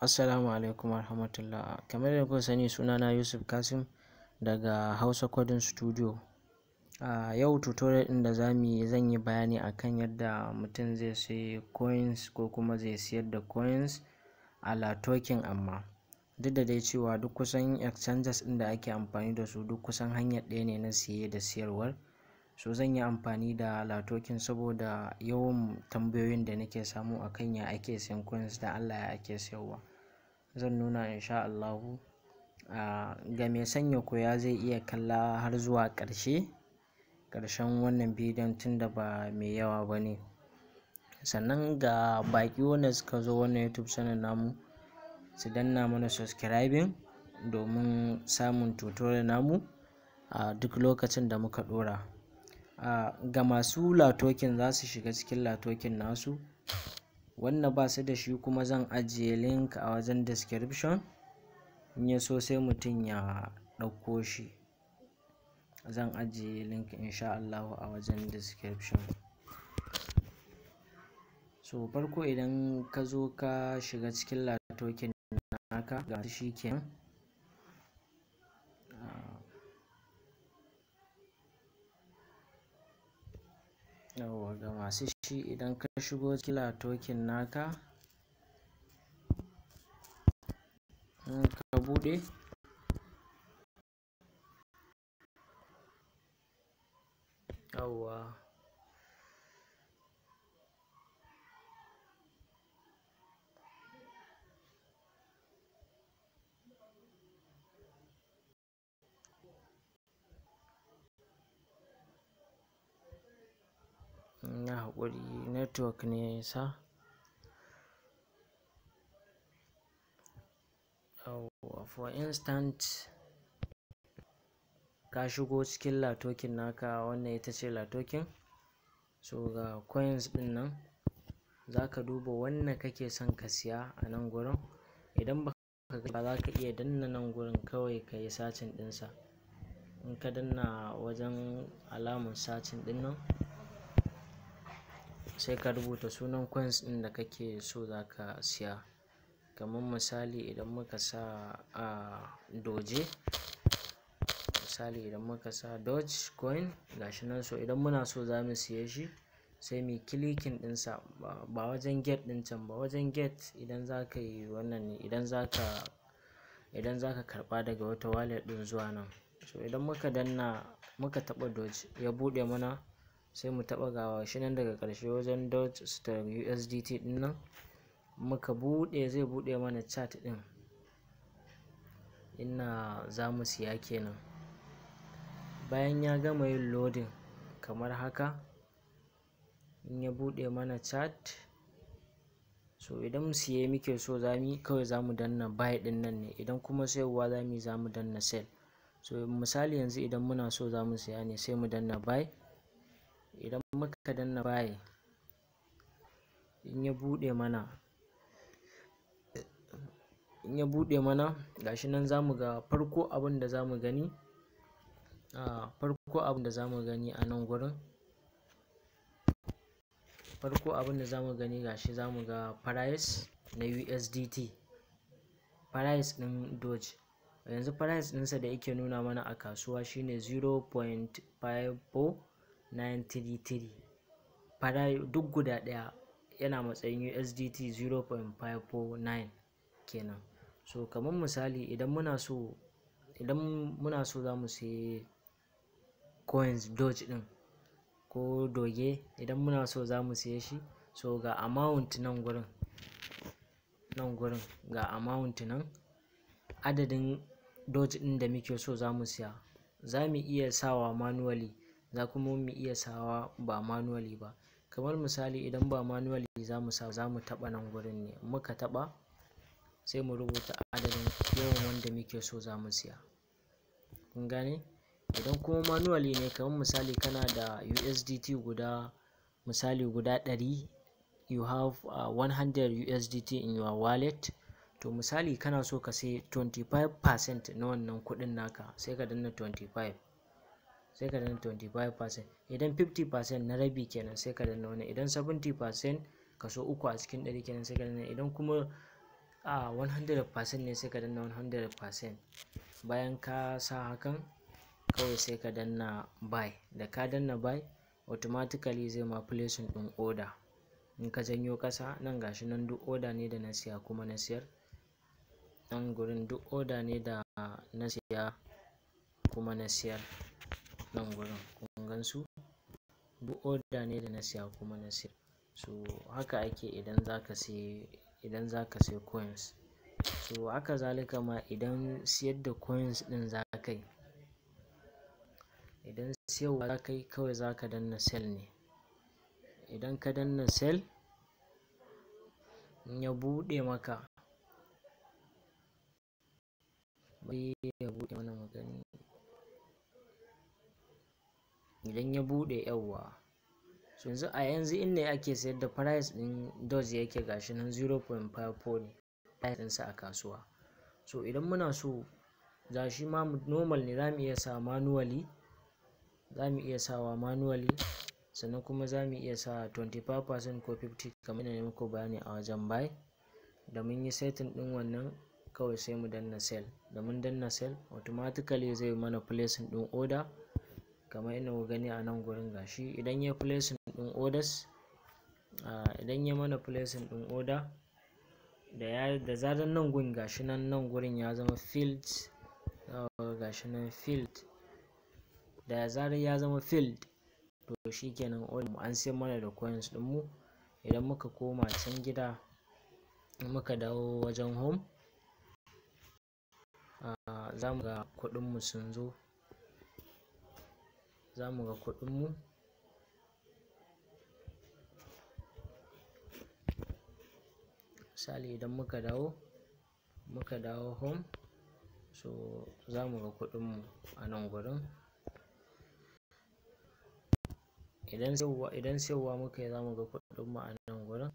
Assalamu alaikum warahmatullah. Kamar da kuka sani, sunana Yusuf Kasim daga Hausa Coding Studio. Yau tutorial ɗin da zan yi bayani akan yadda mutum zai sayi coins ko kuma zai siyar da coins a Latoken, amma duk da dai cewa duk kusan exchanges ɗin da ake amfani da su duk kusan hanyar ɗaya ne na siye da siyarwar. So zan yi amfani da Latoken saboda yawan tambayoyin da nake samu akan ya ake siyan coins da Allah ya ake siyarwa. Zan nuna insha Allahu. Ga mai sanya koya zai iya kalla har zuwa ƙarshen wannan bidiyon tunda ba mai yawa ba ne. Sannan ga baƙi wanda suka zo wannan YouTube channel namu, su danna mana subscribing domin samun tutorial namu a duk lokacin da muka ɗora. Ga masu Latoken za su shiga cikin Latoken nasu, wanda ba su da shi kuma zan ajiye link a wajen description, in ya so sai mutum ya ɗauko shi. Zan ajiye link insha Allah a wajen description. So farko idan ka zo ka shiga cikin Latoken naka, ga shi kenan. Yawwa, ga masu shi idan ka shigo cikin Latoken naka, in ka buɗe, yawwa, na haƙuri network ne sa. For instance, ka shigo cikin Latoken naka, wannan ita ce Latoken. So ga coins ɗin nan, za ka duba wannan kake son ka siya a nan gurin. Idan ba za ka iya danna nan gurin kawai ka yi searching ɗinsa. In ka danna wajen alamun searching ɗin nan, sai ka rubuta sunan coins ɗin da kake so za ka siya. Kamar misali idan muka sa doge, misali idan muka sa doge coin, gashi nan. So idan muna so za mu siye shi, sai mu clicking ɗinsa, ba wajen get ɗin can ba. Wajen get idan za ka yi wannan ne, idan za ka karɓa daga wata wallet ɗin zuwa nan. So idan muka danna muka taɓa doge ya buɗe mana, sai mu taɓa gawa shi nan daga ƙarshe wajen doge USDT ɗin nan. Muka buɗe zai buɗe mana chat ɗin inna za mu siya kenan. Bayan ya gama yin loading kamar haka, in ya buɗe mana chat, so idan siye muke so kawai za mu danna buy ɗin nan ne. Idan kuma sayarwa za mu danna sell. So misali yanzu idan muna so za mu siya ne, sai mu danna buy. Idan muka danna buy, in ya buɗe mana, gashi nan za mu ga farko abin da za mu gani, a nan gurin. Farko abin da za mu gani gashi, za mu ga price na USDT, price ɗin doge. Yanzu price ɗinsa da yake nuna mana a kasuwa shine 0.54933. Duk guda ɗaya yana matsayin USDT 0.549 kenan. So kamar misali idan muna so za mu sayi coins doge ɗin ko doge, idan muna so za mu siye shi, so ga amount nan gurin, ga amount nan, adadin doge ɗin da muke so za mu siya. Za mu iya sawa manually, za kuma mu iya sawa ba manually ba. Kamar misali idan ba manually za mu taɓa nan gurin ne. Muka taɓa, sai mu rubuta adadin yawan wanda muke so za mu siya. Kun gane? Idan kuma manually ne, kamar misali kana da USDT guda 100, you have 100 USDT in your wallet. To misali kana so ka sai 25% na wannan kuɗin naka, sai ka danna 25%. Idan 50% na rabi kenan, sai ka danna wannan. Idan 70% kaso 3 a cikin 100 kenan, sai ka danna. Idan kuma 100% ne sai ka danna 100%. Bayan ka sa hakan kawai sai ka danna buy. Da ka danna buy automatically zai ma placing din order. In ka janyo kasa nan gashi nan duk order ne da na siya kuma na siyar. Nan gurin duk order ne da na siya kuma na siyar. Nan gurin kun gansu duk order ne da na siya kuma na siyar. So haka ake idan zaka sai coins. So haka zalika ma idan siyar da coins din zaka yi, idan siyarwa zaka yi kawai zaka danna sell ne. Idan ka danna sell in ya bude maka, bai ya bude mana magani. Idan ya bude yawwa, so yanzu inda ake sayar da price din doge yake gashi nan 0.54 ne price ɗinsa a kasuwa. So idan muna so za shi ma normal ne za mu iya sa manually, sannan kuma za mu iya sa 25% ko 50 kamar yadda muku bayani a wajen buy. Da mun yi setting din wannan kawai sai mu danna sell. Da mun danna sell automatically zai mana placing din order kamar yadda ku gani a nan gurin gashi. Idan ya placing din orders, idan ya mana placing din order da zaran nan gurin gashi nan gurin ya zama field, gashi nan field, da zarar ya zama field to shikenan order mu an sayar mana da coins din mu. Idan muka koma can gida muka dawo wajen home, za mu ga kuɗin mu sun zo, za mu ga kuɗin mu. Misali idan muka dawo home, so za mu ga kuɗin mu a nan gurin. Idan siyarwa muka yi za mu ga kuɗin mu a nan gurin.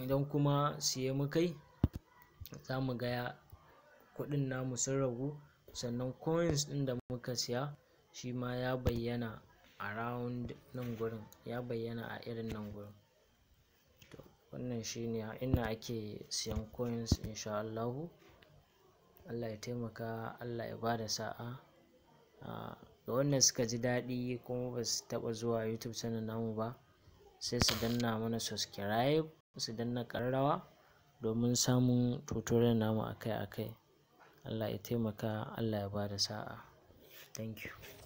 Idan kuma siye muka yi za mu ga kuɗin namu sun ragu, sannan coins ɗin da muka siya shi ma ya bayyana around nan gurin, ya bayyana a irin nan gurin. To wannan shine inda ake siyan coins insha Allahu. Allah ya taimaka, Allah ya bada sa'a. Ga wanda suka ji daɗi kuma ba su taɓa zuwa YouTube channel namu ba sai su danna mana subscribe, su danna ƙararrawa domin samun tutorial namu akai-akai. Allah ya taimaka, Allah ya bada sa'a. Thank you.